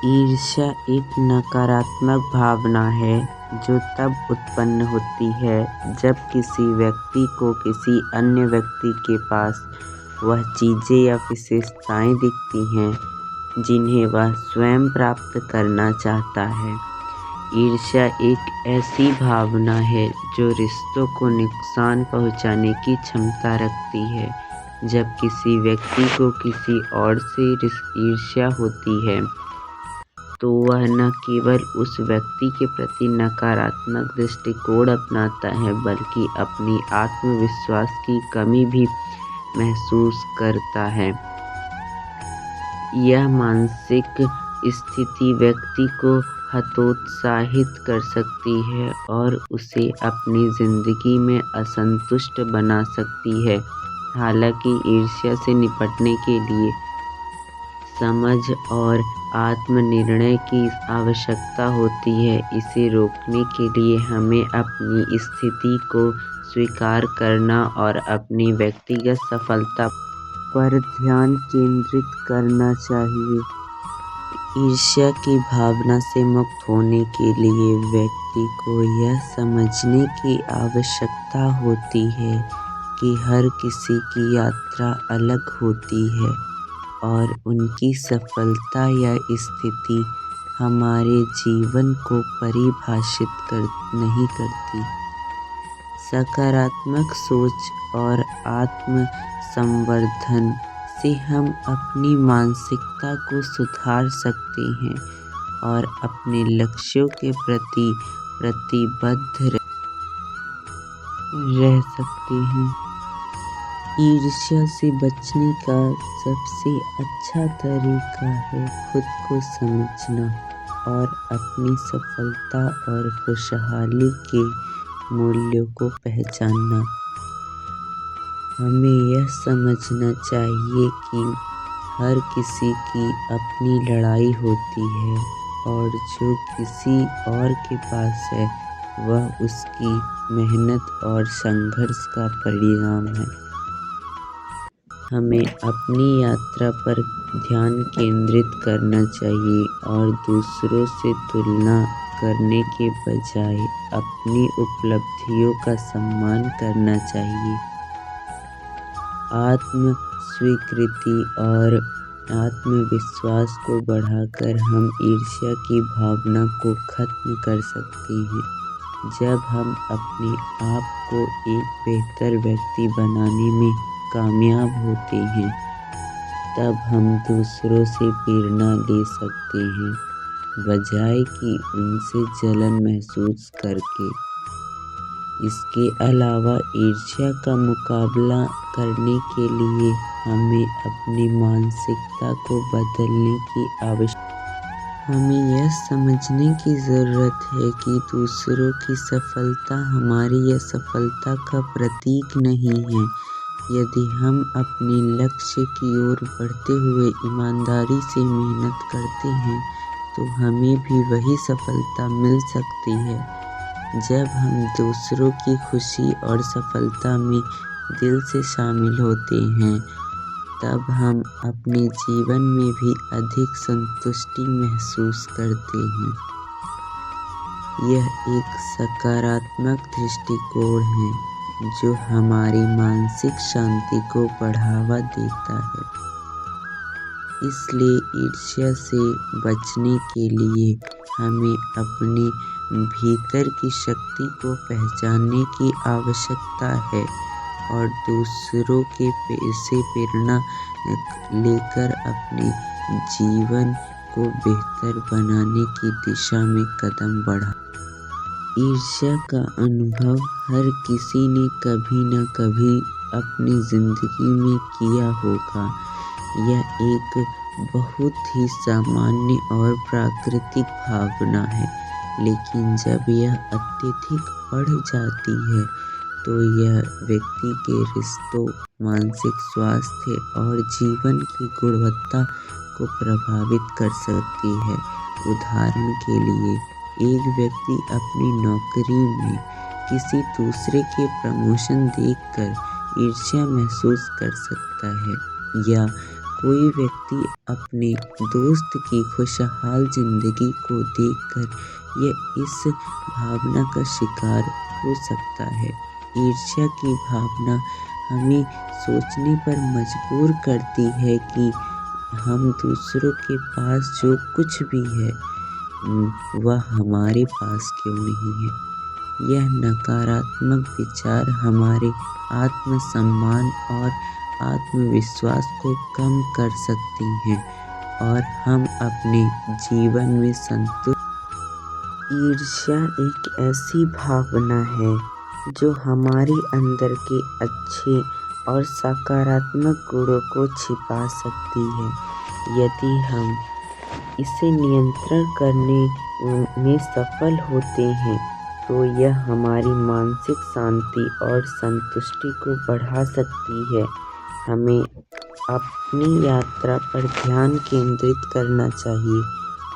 ईर्ष्या एक नकारात्मक भावना है जो तब उत्पन्न होती है जब किसी व्यक्ति को किसी अन्य व्यक्ति के पास वह चीज़ें या विशेषताएं दिखती हैं जिन्हें वह स्वयं प्राप्त करना चाहता है। ईर्ष्या एक ऐसी भावना है जो रिश्तों को नुकसान पहुंचाने की क्षमता रखती है। जब किसी व्यक्ति को किसी और से ईर्ष्या होती है तो वह न केवल उस व्यक्ति के प्रति नकारात्मक दृष्टिकोण अपनाता है बल्कि अपनी आत्मविश्वास की कमी भी महसूस करता है। यह मानसिक स्थिति व्यक्ति को हतोत्साहित कर सकती है और उसे अपनी ज़िंदगी में असंतुष्ट बना सकती है। हालांकि ईर्ष्या से निपटने के लिए समझ और आत्मनिर्णय की आवश्यकता होती है। इसे रोकने के लिए हमें अपनी स्थिति को स्वीकार करना और अपनी व्यक्तिगत सफलता पर ध्यान केंद्रित करना चाहिए। ईर्ष्या की भावना से मुक्त होने के लिए व्यक्ति को यह समझने की आवश्यकता होती है कि हर किसी की यात्रा अलग होती है और उनकी सफलता या स्थिति हमारे जीवन को परिभाषित नहीं करती। सकारात्मक सोच और आत्म संवर्धन से हम अपनी मानसिकता को सुधार सकते हैं और अपने लक्ष्यों के प्रति प्रतिबद्ध रह सकते हैं। ईर्ष्या से बचने का सबसे अच्छा तरीका है खुद को समझना और अपनी सफलता और खुशहाली के मूल्यों को पहचानना। हमें यह समझना चाहिए कि हर किसी की अपनी लड़ाई होती है और जो किसी और के पास है वह उसकी मेहनत और संघर्ष का परिणाम है। हमें अपनी यात्रा पर ध्यान केंद्रित करना चाहिए और दूसरों से तुलना करने के बजाय अपनी उपलब्धियों का सम्मान करना चाहिए। आत्म स्वीकृति और आत्मविश्वास को बढ़ाकर हम ईर्ष्या की भावना को खत्म कर सकते हैं। जब हम अपने आप को एक बेहतर व्यक्ति बनाने में कामयाब होते हैं तब हम दूसरों से प्रेरणा ले सकते हैं बजाय कि उनसे जलन महसूस करके। इसके अलावा ईर्ष्या का मुकाबला करने के लिए हमें अपनी मानसिकता को बदलने की आवश्यकता है। हमें यह समझने की ज़रूरत है कि दूसरों की सफलता हमारी असफलता का प्रतीक नहीं है। यदि हम अपने लक्ष्य की ओर बढ़ते हुए ईमानदारी से मेहनत करते हैं तो हमें भी वही सफलता मिल सकती है। जब हम दूसरों की खुशी और सफलता में दिल से शामिल होते हैं तब हम अपने जीवन में भी अधिक संतुष्टि महसूस करते हैं। यह एक सकारात्मक दृष्टिकोण है जो हमारी मानसिक शांति को बढ़ावा देता है। इसलिए ईर्ष्या से बचने के लिए हमें अपने भीतर की शक्ति को पहचानने की आवश्यकता है और दूसरों से प्रेरणा लेकर अपने जीवन को बेहतर बनाने की दिशा में कदम बढ़ा। ईर्ष्या का अनुभव हर किसी ने कभी न कभी अपनी ज़िंदगी में किया होगा। यह एक बहुत ही सामान्य और प्राकृतिक भावना है, लेकिन जब यह अत्यधिक बढ़ जाती है तो यह व्यक्ति के रिश्तों, मानसिक स्वास्थ्य और जीवन की गुणवत्ता को प्रभावित कर सकती है। उदाहरण के लिए, एक व्यक्ति अपनी नौकरी में किसी दूसरे के प्रमोशन देखकर ईर्ष्या महसूस कर सकता है या कोई व्यक्ति अपने दोस्त की खुशहाल जिंदगी को देखकर यह इस भावना का शिकार हो सकता है। ईर्ष्या की भावना हमें सोचने पर मजबूर करती है कि हम दूसरों के पास जो कुछ भी है वह हमारे पास क्यों नहीं है। यह नकारात्मक विचार हमारे आत्मसम्मान और आत्मविश्वास को कम कर सकती हैं और हम अपने जीवन में ईर्ष्या एक ऐसी भावना है जो हमारे अंदर के अच्छे और सकारात्मक गुणों को छिपा सकती है। यदि हम इसे नियंत्रण करने में सफल होते हैं तो यह हमारी मानसिक शांति और संतुष्टि को बढ़ा सकती है। हमें अपनी यात्रा पर ध्यान केंद्रित करना चाहिए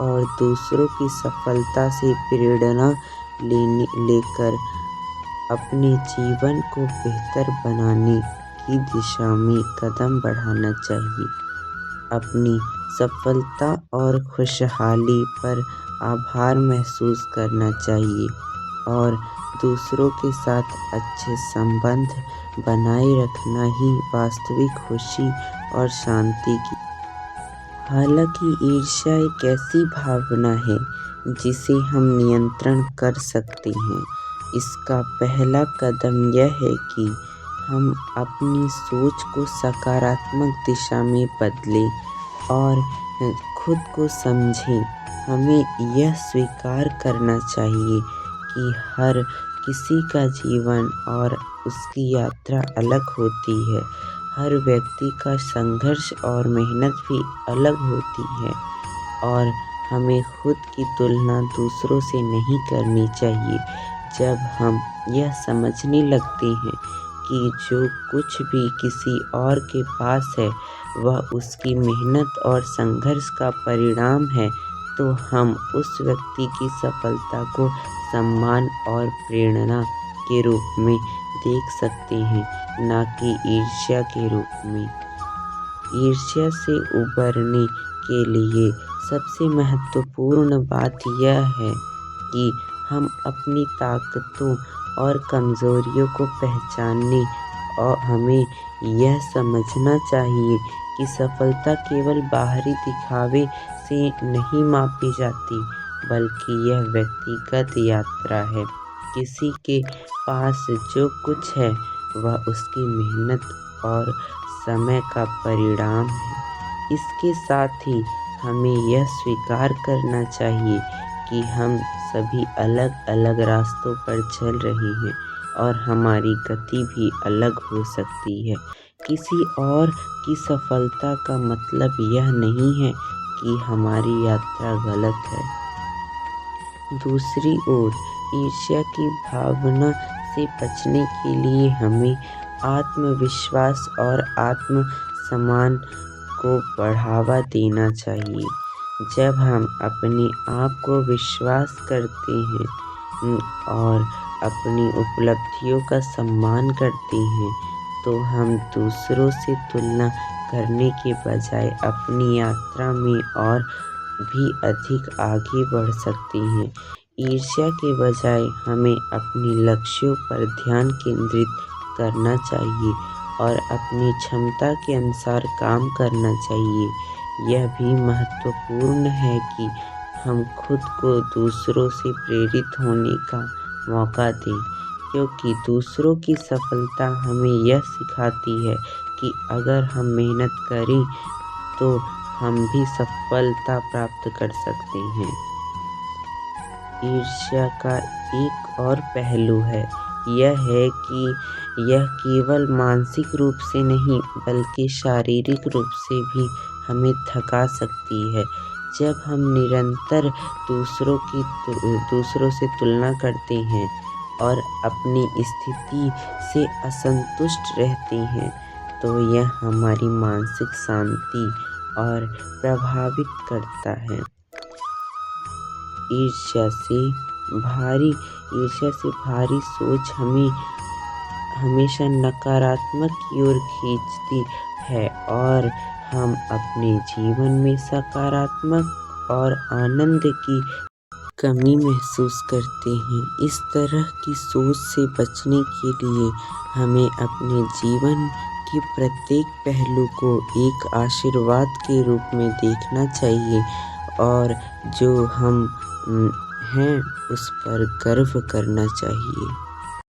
और दूसरों की सफलता से प्रेरणा लेकर अपने जीवन को बेहतर बनाने की दिशा में कदम बढ़ाना चाहिए। अपनी सफलता और खुशहाली पर आभार महसूस करना चाहिए और दूसरों के साथ अच्छे संबंध बनाए रखना ही वास्तविक खुशी और शांति की। हालांकि ईर्ष्या एक ऐसी भावना है जिसे हम नियंत्रण कर सकते हैं। इसका पहला कदम यह है कि हम अपनी सोच को सकारात्मक दिशा में बदलें और खुद को समझें। हमें यह स्वीकार करना चाहिए कि हर किसी का जीवन और उसकी यात्रा अलग होती है। हर व्यक्ति का संघर्ष और मेहनत भी अलग होती है और हमें खुद की तुलना दूसरों से नहीं करनी चाहिए। जब हम यह समझने लगते हैं कि जो कुछ भी किसी और के पास है वह उसकी मेहनत और संघर्ष का परिणाम है, तो हम उस व्यक्ति की सफलता को सम्मान और प्रेरणा के रूप में देख सकते हैं, न कि ईर्ष्या के रूप में। ईर्ष्या से उबरने के लिए सबसे महत्वपूर्ण बात यह है कि हम अपनी ताकतों और कमजोरियों को पहचानने और हमें यह समझना चाहिए कि सफलता केवल बाहरी दिखावे से नहीं मापी जाती, बल्कि यह व्यक्तिगत यात्रा है। किसी के पास जो कुछ है वह उसकी मेहनत और समय का परिणाम है। इसके साथ ही हमें यह स्वीकार करना चाहिए कि हम सभी अलग अलग रास्तों पर चल रहे हैं और हमारी गति भी अलग हो सकती है। किसी और की सफलता का मतलब यह नहीं है कि हमारी यात्रा गलत है। दूसरी ओर ईर्ष्या की भावना से बचने के लिए हमें आत्मविश्वास और आत्मसम्मान को बढ़ावा देना चाहिए। जब हम अपने आप को विश्वास करते हैं और अपनी उपलब्धियों का सम्मान करते हैं तो हम दूसरों से तुलना करने के बजाय अपनी यात्रा में और भी अधिक आगे बढ़ सकते हैं। ईर्ष्या के बजाय हमें अपने लक्ष्यों पर ध्यान केंद्रित करना चाहिए और अपनी क्षमता के अनुसार काम करना चाहिए। यह भी महत्वपूर्ण है कि हम खुद को दूसरों से प्रेरित होने का मौका दें, क्योंकि दूसरों की सफलता हमें यह सिखाती है कि अगर हम मेहनत करें तो हम भी सफलता प्राप्त कर सकते हैं। ईर्ष्या का एक और पहलू है, यह है कि यह केवल मानसिक रूप से नहीं बल्कि शारीरिक रूप से भी हमें थका सकती है। जब हम निरंतर दूसरों से तुलना करते हैं और अपनी स्थिति से असंतुष्ट रहते हैं तो यह हमारी मानसिक शांति और प्रभावित करता है। ईर्ष्या से भारी सोच हमें हमेशा नकारात्मक की ओर खींचती है और हम अपने जीवन में सकारात्मक और आनंद की कमी महसूस करते हैं। इस तरह की सोच से बचने के लिए हमें अपने जीवन के प्रत्येक पहलू को एक आशीर्वाद के रूप में देखना चाहिए और जो हम हैं उस पर गर्व करना चाहिए।